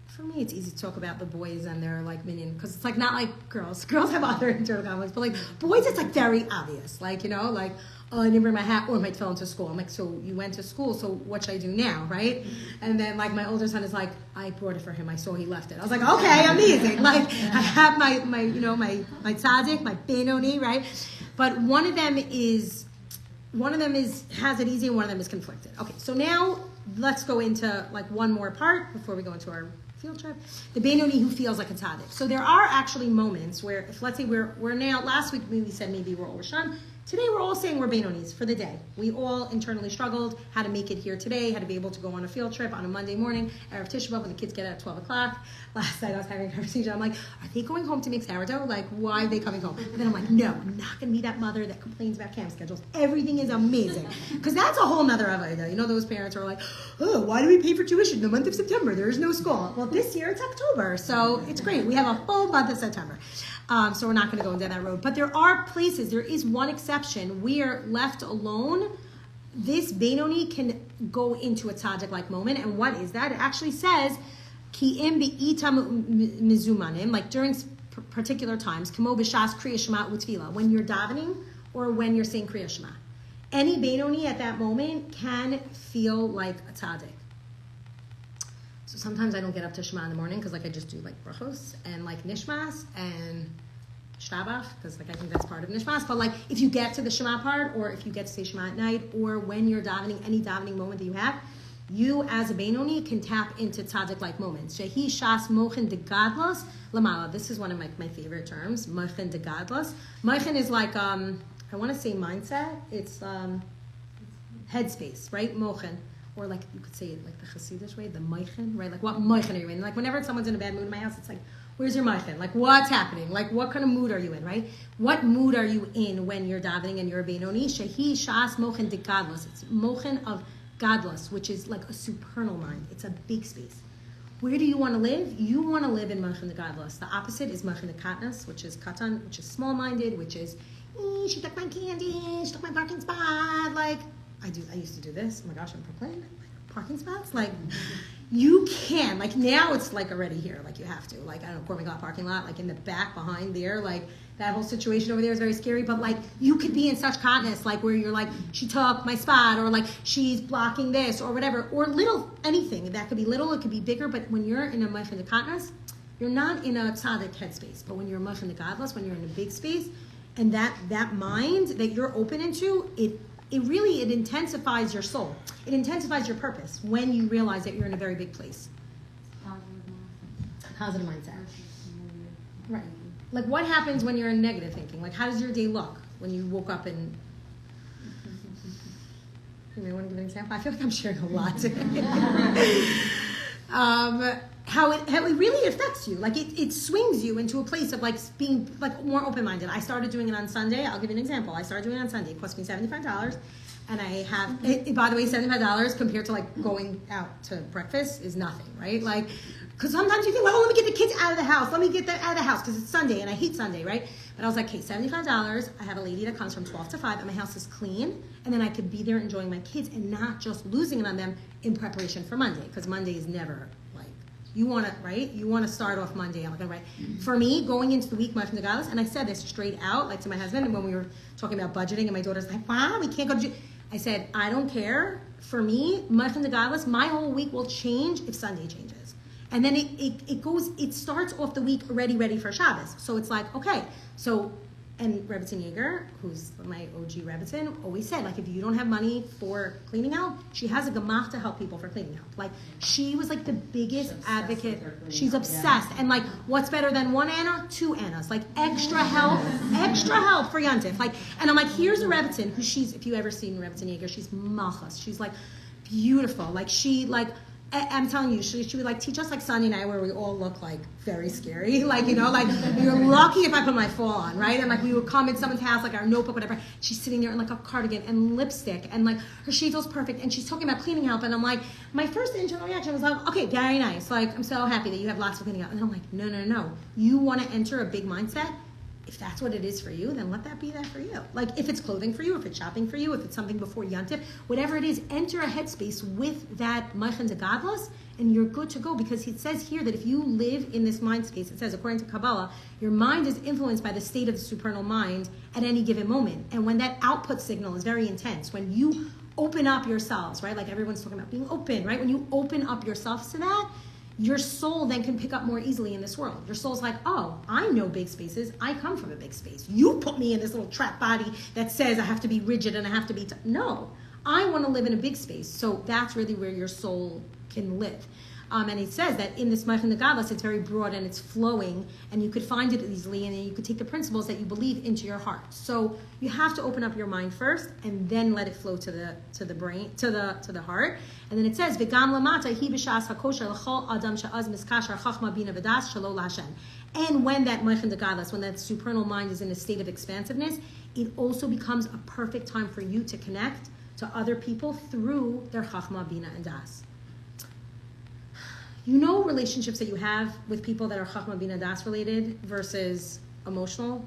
For me, it's easy to talk about the boys and their like minion because it's like not like girls. Girls have other internal conflicts, but like boys, it's like very obvious. Like, you know, like, oh, I didn't bring my hat or my tefillin to school. I'm like, so you went to school, so what should I do now, right? And then like my older son is like, I brought it for him. I saw he left it. I was like, okay, amazing. Like I have my tzaddik, my Benoni, right? But one of them has it easy and one of them is conflicted. Okay, so now let's go into like one more part before we go into our field trip. The Benoni who feels like a tzaddik. So there are actually moments where, if let's say we're now, last week we said maybe we're all Rishon. Today we're all saying we're Benonis for the day. We all internally struggled how to make it here today, how to be able to go on a field trip on a Monday morning, Erev Tisha B'Av, when the kids get out at 12 o'clock. Last night I was having a conversation. I'm like, are they going home to make sourdough? Like, why are they coming home? And then I'm like, no, I'm not going to be that mother that complains about camp schedules. Everything is amazing. Because that's a whole nother avodah. You know, those parents are like, oh, why do we pay for tuition in the month of September? There is no school. Well, this year it's October, so it's great. We have a full month of September. So we're not going to go down that road. But there are places, there is one exception. We are left alone. This Benoni can go into a tzaddik-like moment. And what is that? It actually says, Ki im be'ita mizumanim, like during particular times, kamo b'shas kriya shema u'tfila, when you're davening or when you're saying kriya shema. Any Benoni at that moment can feel like a tzaddik. So sometimes I don't get up to Shema in the morning because like I just do like brachos and like nishmas and shtabach because like I think that's part of nishmas. But like if you get to the Shema part or if you get to say Shema at night or when you're davening, any davening moment that you have, you as a Benoni can tap into tzaddik-like moments. Shehi shas mochen de gadlos lamala. This is one of my favorite terms, mochen de gadlos. Mochen is like, I want to say mindset. It's headspace, right? Mochen. Or like, you could say it like the Hasidish way, the mochen, right? Like, what mochen are you in? Like, whenever someone's in a bad mood in my house, it's like, where's your mochen? Like, what's happening? Like, what kind of mood are you in, right? What mood are you in when you're davening and you're a Benoni? Shehi shas mochen de gadlos. It's mochen of gadlos, which is like a supernal mind. It's a big space. Where do you want to live? You want to live in mochen de gadlos. The opposite is mochen de katnas, which is katan, which is small-minded, which is, she took my candy, she took my parking spot, like, I used to do this. Oh my gosh, in Brooklyn, like parking spots. Like, you can. Like, now it's like already here. Like, you have to. Like, I don't know, Cormier parking lot, like in the back behind there. Like, that whole situation over there is very scary. But like, you could be in such katness, like where you're like, she took my spot, or like she's blocking this, or whatever, or little anything. That could be little, it could be bigger. But when you're in a mochen de katnas, you're not in a tzaddik headspace. But when you're mochen de gadlos, when you're in a big space, and that mind that you're open into, it intensifies your soul. It intensifies your purpose when you realize that you're in a very big place. Positive mindset. Right. Like, what happens when you're in negative thinking? Like, how does your day look when you woke up and... You may want to give an example? I feel like I'm sharing a lot today. How it really affects you. Like, it swings you into a place of like being like more open-minded. I started doing it on Sunday. I'll give you an example. I started doing it on Sunday. It cost me $75, and I have by the way, $75 compared to like going out to breakfast is nothing, right? Like, because sometimes you think, well, let me get the kids out of the house. Let me get them out of the house because it's Sunday and I hate Sunday, right? But I was like, okay, $75. I have a lady that comes from 12 to 5, and my house is clean, and then I could be there enjoying my kids and not just losing it on them in preparation for Monday, because Monday is never like, you want to, right? You want to start off Monday. I'm like, all right. For me, going into the week, and I said this straight out, like to my husband, and when we were talking about budgeting, and my daughter's like, wow, we can't go to I said, I don't care. For me, my whole week will change if Sunday changes. And then it starts off the week already ready for Shabbos. So it's like, okay, so, and Rebbetzin Yeager, who's my OG Rebbetzin, always said, like, if you don't have money for cleaning out, she has a gemach to help people for cleaning out. Like, she was like the biggest advocate. She's obsessed. And like, what's better than one Anna? Two Annas. Like, extra help for Yontif. Like, and I'm like, here's a Rebbetzin who if you ever seen Rebbetzin Yeager, she's malchus. She's like beautiful. Like, I'm telling you, she would like teach us like Sonny and I, where we all look like very scary. Like, like you're lucky if I put my fall on, right? And like we would come in someone's house, like our notebook, whatever. She's sitting there in like a cardigan and lipstick, and like her shidduch's perfect, and she's talking about cleaning help. And I'm like, my first internal reaction was like, okay, very nice. Like, I'm so happy that you have lots of cleaning help. And I'm like, no. You want to enter a big mindset? If that's what it is for you, then let that be that for you. Like, if it's clothing for you, if it's shopping for you, if it's something before Yontif, whatever it is, enter a headspace with that Meichen de Gadlus, and you're good to go. Because it says here that if you live in this mind space, it says, according to Kabbalah, your mind is influenced by the state of the supernal mind at any given moment. And when that output signal is very intense, when you open up yourselves, right? Like everyone's talking about being open, right? When you open up yourselves to that, your soul then can pick up more easily in this world. Your soul's like, oh, I know big spaces. I come from a big space. You put me in this little trap body that says I have to be rigid and I have to be... No, I want to live in a big space. So that's really where your soul can live. And it says that in this Meichen de Gadlus, it's very broad and it's flowing, and you could find it easily, and then you could take the principles that you believe into your heart. So you have to open up your mind first, and then let it flow to the brain, to the heart. And then it says, "V'gam lamata hi b'shas hakosher l'chol adam she'az miskasher chachma bina v'das shelo l'Hashem." And when that Meichen de Gadlus, when that supernal mind is in a state of expansiveness, it also becomes a perfect time for you to connect to other people through their chachma, bina, and das. You know relationships that you have with people that are Chachma Bina Das related versus emotional?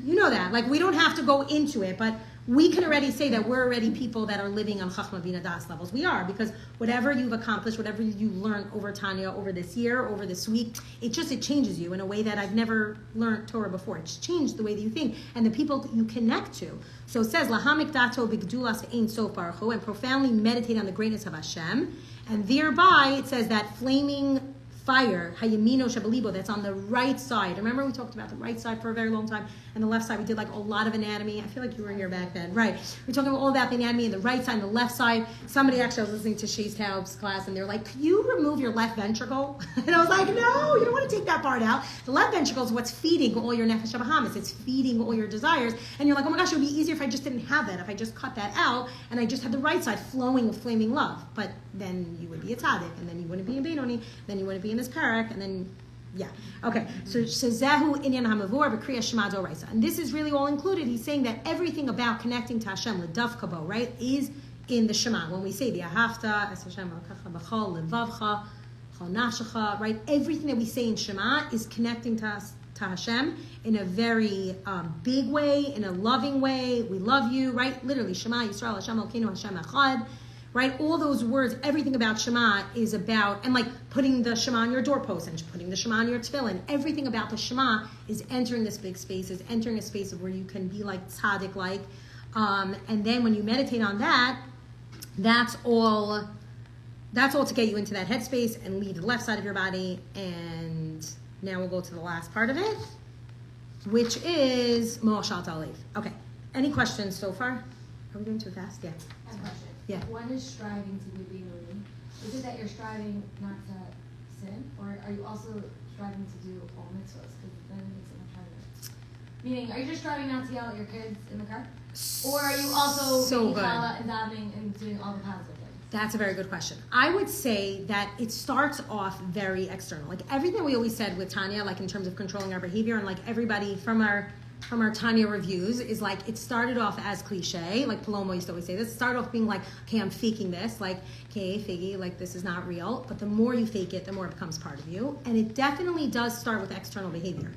You know that. Like, we don't have to go into it, but we can already say that we're already people that are living on Chachma Bina Das levels. We are, because whatever you've accomplished, whatever you learned over Tanya, over this year, over this week, it changes you in a way that I've never learned Torah before. It's changed the way that you think and the people you connect to. So it says, Lahamik dato b'gdulas ein sof baruch hu, and profoundly meditate on the greatness of Hashem. And thereby, it says that flaming fire, hayamino shabalibo, that's on the right side. Remember we talked about the right side for a very long time, and the left side we did like a lot of anatomy. I feel like you were in your back then. Right. We're talking about all about the anatomy, and the right side and the left side. Somebody actually, I was listening to Shay's Taub's class, and they're like, could you remove your left ventricle? And I was like, no, you don't want to take that part out. The left ventricle is what's feeding all your nefesh habahamis. It's feeding all your desires. And you're like, oh my gosh, it would be easier if I just didn't have that, if I just cut that out, and I just had the right side flowing with flaming love. But then you would be a tzaddik, and then you wouldn't be in Benoni, then you wouldn't be in this parak, and then, yeah. Okay, so zehu inyan hamavur v'kriya shema doraisa. And this is really all included. He's saying that everything about connecting to Hashem, l'dav kabo, right, is in the Shema. When we say the ahavta, es Hashem alkacha b'chol, levavcha, chol nafshecha, right, everything that we say in Shema is connecting to us, to Hashem in a very big way, in a loving way. We love you, right? Literally, Shema Yisrael, Hashem Elokeinu, Hashem Echad. Right, all those words, everything about Shema is about, and like putting the Shema on your doorpost and putting the Shema on your tefillin. Everything about the Shema is entering this big space, is entering a space of where you can be like tzaddik-like. And then when you meditate on that, that's all to get you into that headspace and lead the left side of your body. And now we'll go to the last part of it, which is Mo'ashal Ta'alev. Okay, any questions so far? Are we doing too fast? Yeah. I have a question. Yeah. One is striving to be Benoni. Is it that you're striving not to sin, or are you also striving to do all mitzvahs? Because then it makes it much harder. Meaning, are you just striving not to yell at your kids in the car, or are you also being challah and davening and doing all the positive things? That's a very good question. I would say that it starts off very external. Like everything we always said with Tanya, like in terms of controlling our behavior, and like everybody from our from our Tanya reviews is like, it started off as cliche, like Paloma used to always say this, it started off being like, okay, I'm faking this, like, okay, Faigy, like this is not real, but the more you fake it, the more it becomes part of you, and it definitely does start with external behavior.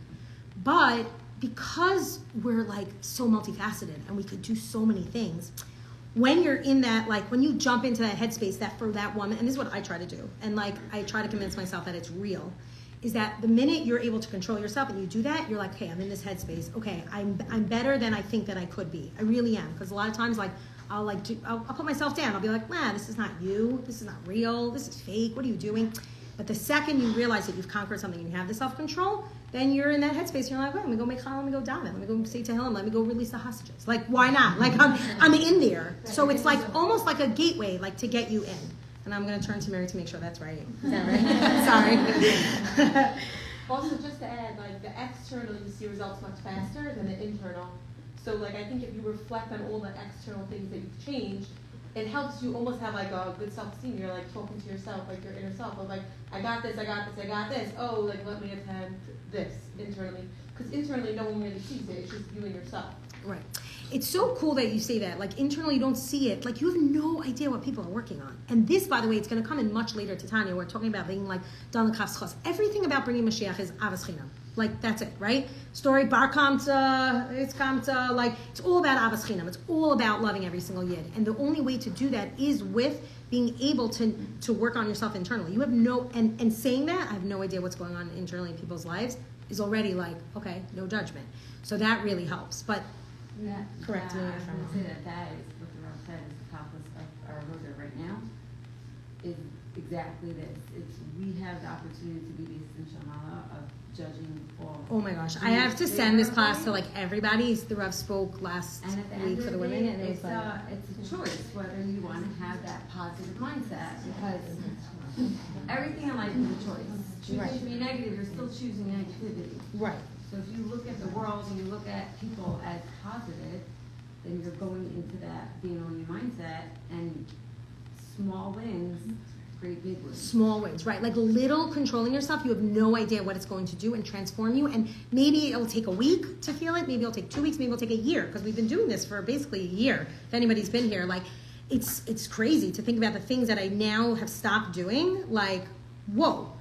But because we're like so multifaceted and we could do so many things, when you're in that, like when you jump into that headspace that for that woman, and this is what I try to do, and like I try to convince myself that it's real, is that the minute you're able to control yourself and you do that, you're like, okay, I'm in this headspace. Okay, I'm better than I think that I could be. I really am. Because a lot of times, like, I'll put myself down. I'll be like, nah, this is not you. This is not real. This is fake. What are you doing? But the second you realize that you've conquered something and you have the self-control, then you're in that headspace. And you're like, wait, let me go make challah, let me go daven, let me go say Tehillim, let me go release the hostages. Like, why not? Like, I'm in there. So it's like almost like a gateway, like to get you in. And I'm going to turn to Mary to make sure that's right. Is that right? Sorry. Also, just to add, like the external, you see results much faster than the internal. So, like I think if you reflect on all the external things that you've changed, it helps you almost have like a good self-esteem. You're like talking to yourself, like your inner self, of like, I got this, I got this, I got this. Oh, like let me attend this internally, because internally no one really sees it. It's just you and yourself. Right. It's so cool that you say that. Like internally you don't see it. Like you have no idea what people are working on. And this, by the way, it's going to come in much later to Tanya. We're talking about being like Dan L'Kaf. Everything about bringing Mashiach is Avas Chinam. Like that's it, right? Story Bar Kamta, it's Kamta. Like it's all about Avas Chinam. It's all about loving every single yid. And the only way to do that is with being able to work on yourself internally. You have no, and saying that, I have no idea what's going on internally in people's lives, is already like, okay, no judgment. So that really helps. But correct me if I'm I wrong. would say that is what the Rav said is the topless of our rosa right now is exactly this. It's we have the opportunity to be the essential mala of judging all. Oh my gosh, I have to send this class to like everybody. The Rav spoke last And at the end week of for the the women, day, and it was like, it's a choice whether you want to have that positive mindset because everything in life is a choice. Choosing Right. to be negative, you're still choosing negativity. right. So if you look at the world and you look at people as positive, then you're going into that being on your mindset, and small wins create big wins. Small wins, right? Like little controlling yourself, you have no idea what it's going to do and transform you. And maybe it'll take a week to feel it. Maybe it'll take 2 weeks. Maybe it'll take a year, because we've been doing this for basically a year. If anybody's been here, like it's crazy to think about the things that I now have stopped doing. Like, whoa.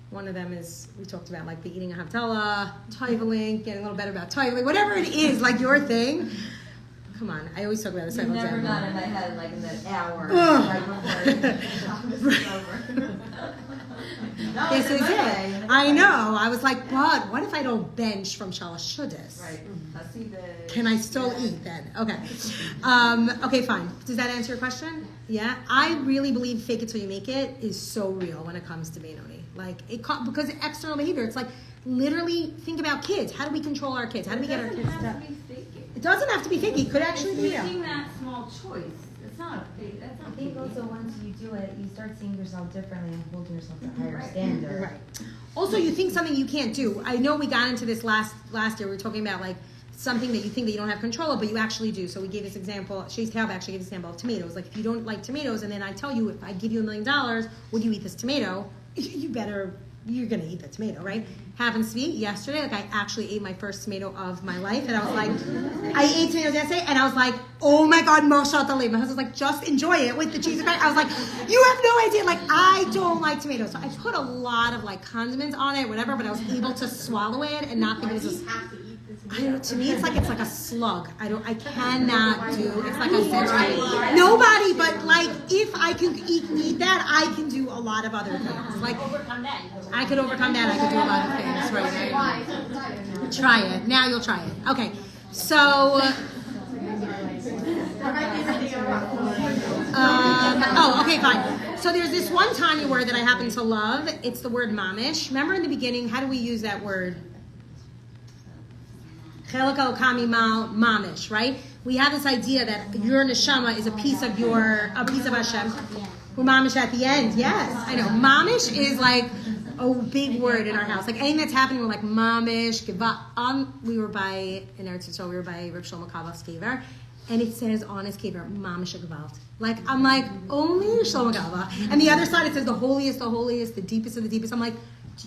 One of them is, we talked about like the eating a Havdalah, toiveling, getting a little better about toiveling, whatever it is, like your thing. Come on, I always talk about this. You never got in my head like in that hour Ugh. right before this is over. No, This it's a is good it. day. I know. I was like, but what if I don't bench from Shalosh Shudas? Right. I see the. Can I still eat then? Okay. Okay, fine. Does that answer your question? Yeah. I really believe fake it till you make it is so real when it comes to Benoni. Like because external behavior, it's like literally think about kids. How do we control our kids? How do we get our kids to? It doesn't have to be fake. It could actually be real. Making that small choice. It's not a big. That's not I think big. also once you do it, you start seeing yourself differently and holding yourself to a higher standard. Right. Also, you think something you can't do. I know we got into this last year. We were talking about like something that you think that you don't have control of, but you actually do. So we gave this example. Shay's Taub actually gave this example of tomatoes. Like if you don't like tomatoes, and then I tell you if I give you $1 million, would you eat this tomato? You're gonna eat the tomato, right? Happens to be yesterday, like I actually ate my first tomato of my life, and I was like, I ate tomatoes yesterday, and I was like, oh my God, Moshe Talib. My husband was like, just enjoy it with the cheese and crackers. I was like, you have no idea, like I don't like tomatoes. So I put a lot of like condiments on it, whatever, but I was able to swallow it and not think it was just, I don't know, to me it's like a slug. I cannot do, it's like a sensory. Nobody, but like if I can eat that, I can do a lot of other things. Like I could overcome that, I could do a lot of things, right? Try it. Now you'll try it. Okay. So okay, fine. So there's this one Tanya word that I happen to love. It's the word mamish. Remember in the beginning, how do we use that word? Chelak al-kami mal mamish, right? We have this idea that your neshama is a piece of Hashem. We're mamish at the end. Yes, I know. Mamish is like a big word in our house. Like anything that's happening, we're like mamish. We were by in Eretz Yisrael. We were by Rav Shlomo Kabach's kever, and it says on his kever mamish gevalt. Like I'm like only Shlomo Kabach, and the other side it says the holiest, the deepest of the deepest. I'm like,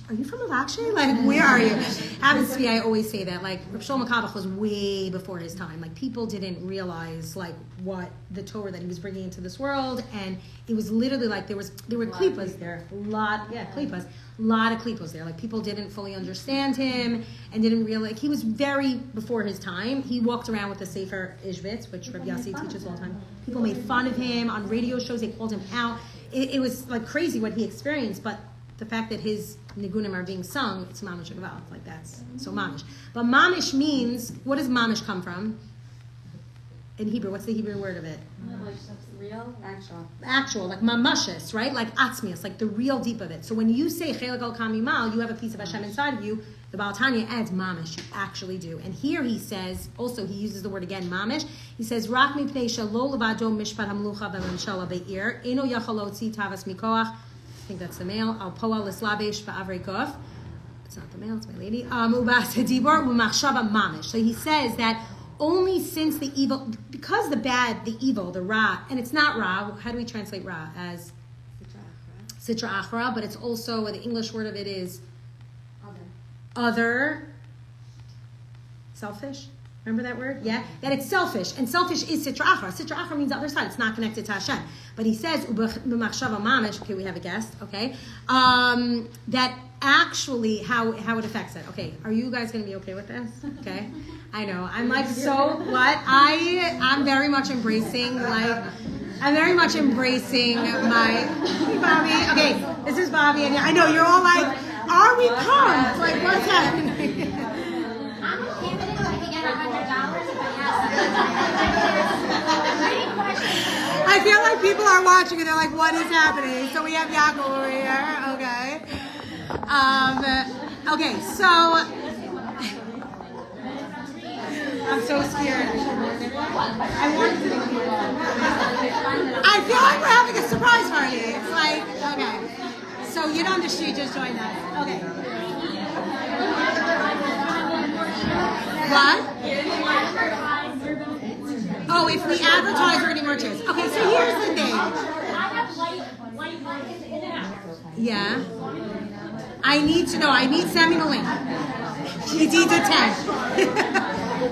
are you from Alakshi? Like, where are you? Happens to be, I always say that, like, Rav Shlomo Kabach was way before his time. Like, people didn't realize, like, what the Torah that he was bringing into this world, and it was literally like, there were klippas there. Klippas. A lot of klippas there. Like, people didn't fully understand him, and didn't realize, he was very before his time. He walked around with the Sefer Ishbitz, which Rabbi Yossi teaches all the time. People made fun of him on radio shows, they called him out. It was, like, crazy what he experienced, but the fact that his nigunim are being sung, it's mamish agval, like that's so mamish. But mamish means, what does mamish come from? In Hebrew, what's the Hebrew word of it? Real, Actual, like mamashis, right? Like atzmius, like the real deep of it. So when you say chelik al kamimal, you have a piece of Hashem inside of you. The Baal Tanya adds mamish, you actually do. And here he says, also he uses the word again, mamish. He says, rak mipnei shelo levado mishpat hamlucha v'memshala be'ir, eno yachal lotzi tavas mikoach. I think that's the male. Al poa lislabesh ba'avrei kof. It's not the male, it's my lady. Ubas hadibor u'machshava mamish. So he says that only since the evil, because the bad, the evil, the ra, and it's not ra. How do we translate ra? As sitra achra, but it's also, the English word of it is other, selfish. Remember that word? Yeah? That it's selfish. And selfish is sitra achra. Sitra achra means the other side. It's not connected to Hashem. But he says, okay, we have a guest, okay? That actually, how it affects it. Okay, are you guys going to be okay with this? Okay? I know. I'm like, so what? I'm very much embracing, my, hey Bobby. Okay, this is Bobby. And I know, you're all like, are we pumped? Like, what's happening? I'm a candidate. I can get $100 if I I feel like people are watching and they're like, what is happening? So we have Yaakov over here, okay? Okay, so I'm so scared. I feel like we're having a surprise party. It's like, okay. So you on the street just joined us. Okay. What? Oh, if we advertise, we're getting more chairs. Okay, so here's the thing. Yeah. I need to know. Send me the link. You need to 10.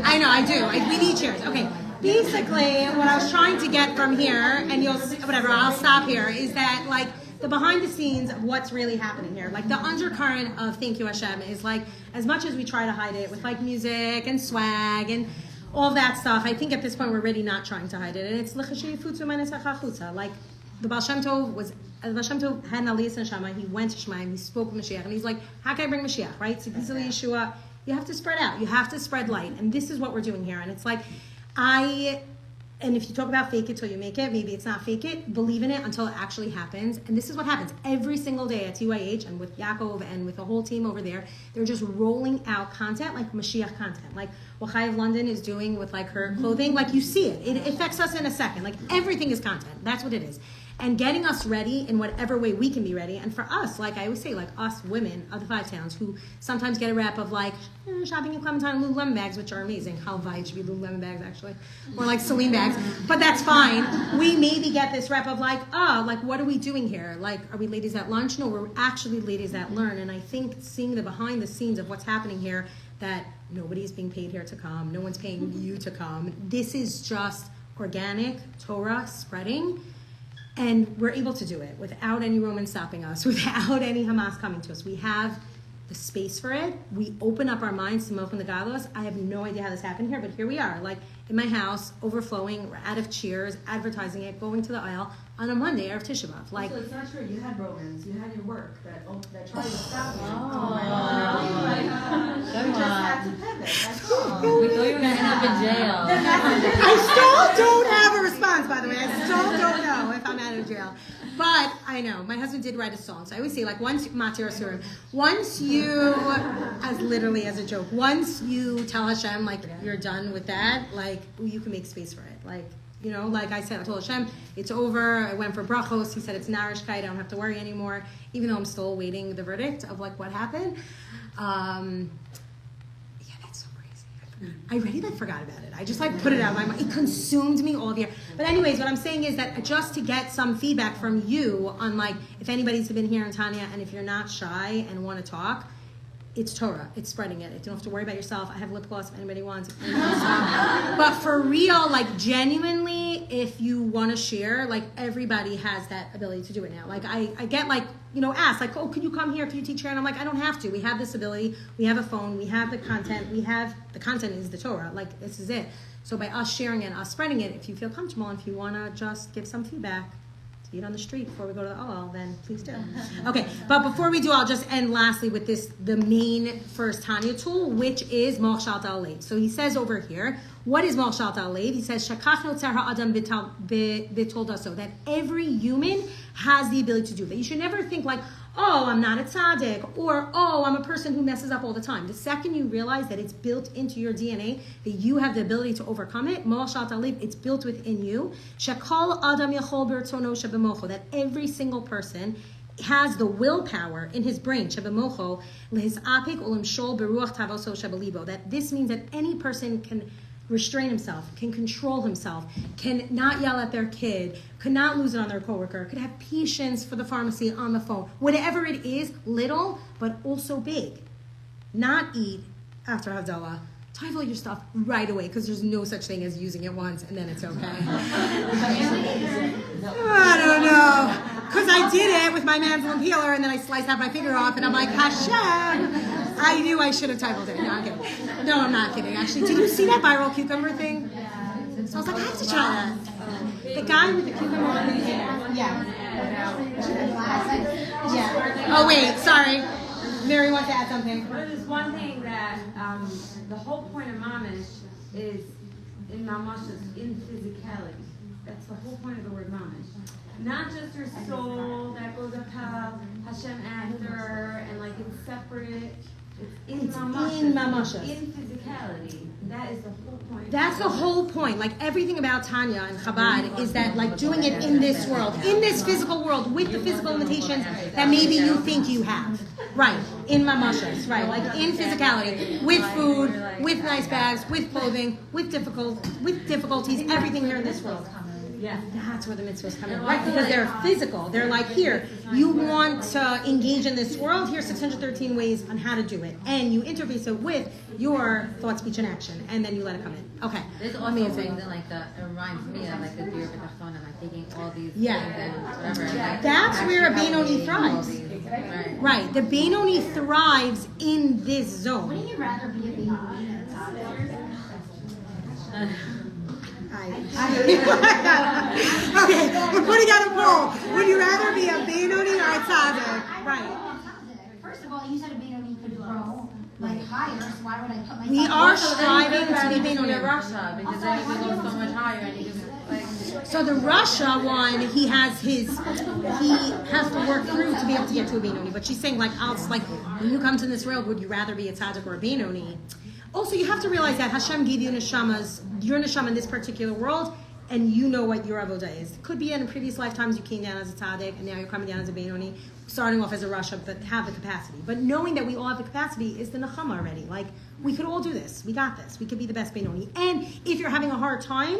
I know, I do. We need chairs. Okay. Basically, what I was trying to get from here, and I'll stop here, is that, like, the behind the scenes of what's really happening here. Like, the undercurrent of Thank You Hashem is, like, as much as we try to hide it with, like, music and swag and all that stuff, I think at this point we're really not trying to hide it. And it's like, the Baal Shem Tov had an Aliyah Neshama. He went to Shemaim, he spoke with Mashiach, and he's like, how can I bring Mashiach, right? So this is Yeshua. You have to spread out. You have to spread light. And this is what we're doing here. And it's like, and if you talk about fake it till you make it, maybe it's not fake it, believe in it until it actually happens. And this is what happens every single day at TYH and with Yaakov and with the whole team over there. They're just rolling out content, like Mashiach content, like what Chai of London is doing with, like, her clothing. Like, you see it. It affects us in a second. Like, everything is content. That's what it is. And getting us ready in whatever way we can be ready. And for us, like I always say, like us women of the Five Towns who sometimes get a rap of, like, shopping in Clementine Lululemon bags, which are amazing. Halvai should be Lululemon bags, actually. Or like Celine bags. But that's fine. We maybe get this rap of, like, like, what are we doing here? Like, are we ladies at lunch? No, we're actually ladies that learn. And I think seeing the behind the scenes of what's happening here, that nobody's being paid here to come. No one's paying you to come. This is just organic Torah spreading. And we're able to do it without any Romans stopping us, without any Hamas coming to us. We have the space for it. We open up our minds to Mochen the Galos. I have no idea how this happened here, but here we are, like in my house, overflowing, we're out of cheers, advertising it, going to the aisle on a Monday of Tisha B'Av. Like, so it's not true. You had Romans. You had your work that tried to stop you. Oh my God. You just had to pivot. That's all. We thought you were going to end up in jail. I still don't have a response, by the way. I still don't know if I'm out of jail. But I know, my husband did write a song. So I always say, like, once you, as literally as a joke, once you tell Hashem, like, you're done with that, like, you can make space for it. Like, you know, like I said, I told Hashem, it's over. I went for brachos. He said, it's narishkeit. I don't have to worry anymore, even though I'm still waiting the verdict of, like, what happened. Yeah, that's so crazy. I already forgot about it. I just put it out of my mind. It consumed me all year. But anyways, what I'm saying is that just to get some feedback from you on if anybody's been here in Tanya and if you're not shy and want to talk, it's Torah. It's spreading it. You don't have to worry about yourself. I have lip gloss if anybody wants. But for real, genuinely, if you want to share, everybody has that ability to do it now. I get asked, oh, could you come here? Could you teach here? And I'm I don't have to. We have this ability. We have a phone. We have the content. The content is the Torah. This is it. So by us sharing it, us spreading it, if you feel comfortable and if you want to just give some feedback, eat on the street before we go to the then please do. Okay, but before we do, I'll just end lastly with the main first Tanya tool, which is Moch Shalta Alev. So he says over here, what is Moch Shalta Alev? He says, Shakach notzer ha'adam b'toldaso, that every human has the ability to do that. You should never think oh, I'm not a tzaddik, or oh, I'm a person who messes up all the time. The second you realize that it's built into your DNA, that you have the ability to overcome it, Moch Shalta Alev, it's built within you. Shakol adam yachol b'rtzono shebemocho, that every single person has the willpower in his brain, shebemocho, lehisapik ulimshol beruach tavoso shebelibo, that this means that any person can restrain himself, can control himself, can not yell at their kid, could not lose it on their coworker, could have patience for the pharmacy on the phone, whatever it is, little, but also big. Not eat after Havdalah. Toivel your stuff right away, because there's no such thing as using it once and then it's okay. I don't know. Because I did it with my mandolin peeler and then I sliced half my finger off and I'm Hashem, I knew I should have titled it. No, I'm kidding. No, I'm not kidding. Actually, did you see that viral cucumber thing? So I was I have to try that. The guy with the cucumber on his hand. Yeah. Oh, wait, sorry. Mary wants to add something. Well, there's one thing that the whole point of mamish is in mamash is in physicality. That's the whole point of the word mamish. Not just your soul that goes up to Hashem after and it's separate. It's in mamash. In physicality. That is the whole point. That's the whole point. Everything about Tanya and Chabad is that doing it in this world, in this physical world, with the physical limitations that maybe you think you have. Right. In mamashas. Right. In physicality. With food, with nice bags, with clothing, with difficulties, everything here in this world. Yeah. That's where the mitzvahs come in. Right, because they're physical. They're here, you want to engage in this world, here's 613 ways on how to do it. And you interface it with your thought, speech, and action. And then you let it come in. Okay. There's also amazing. It reminds me of the Dir B'Tachton and taking all these things and whatever. That's where a Benoni thrives. Right. The Benoni thrives in this zone. Wouldn't you rather be a Benoni than a Okay, we're putting out a poll. Would you rather be a Benoni or a tzaddik? Right. First of all, you said a Benoni could grow higher, so why would I put myself? We are striving to be Benoni. Russia because then you can go so much higher and you can So the Russia one, he has to work through to be able to get to a Benoni. But she's saying when you come to this world, would you rather be a tzaddik or a Benoni? Also, you have to realize that Hashem gave you your neshama in this particular world, and you know what your avodah is. It could be in previous lifetimes you came down as a tzaddik, and now you're coming down as a Benoni, starting off as a Rasha, but have the capacity. But knowing that we all have the capacity is the nechama already. We could all do this. We got this. We could be the best Benoni. And if you're having a hard time,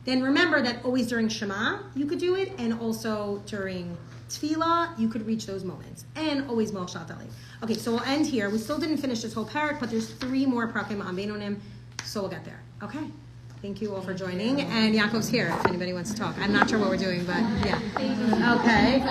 then remember that always during Shema, you could do it, and also during Tefillah, you could reach those moments. And always Moch Shalta Alev. Okay, so we'll end here. We still didn't finish this whole parak, but there's 3 more prakim on Beinonim, so we'll get there. Okay? Thank you all for joining. And Yaakov's here if anybody wants to talk. I'm not sure what we're doing, but yeah. Okay.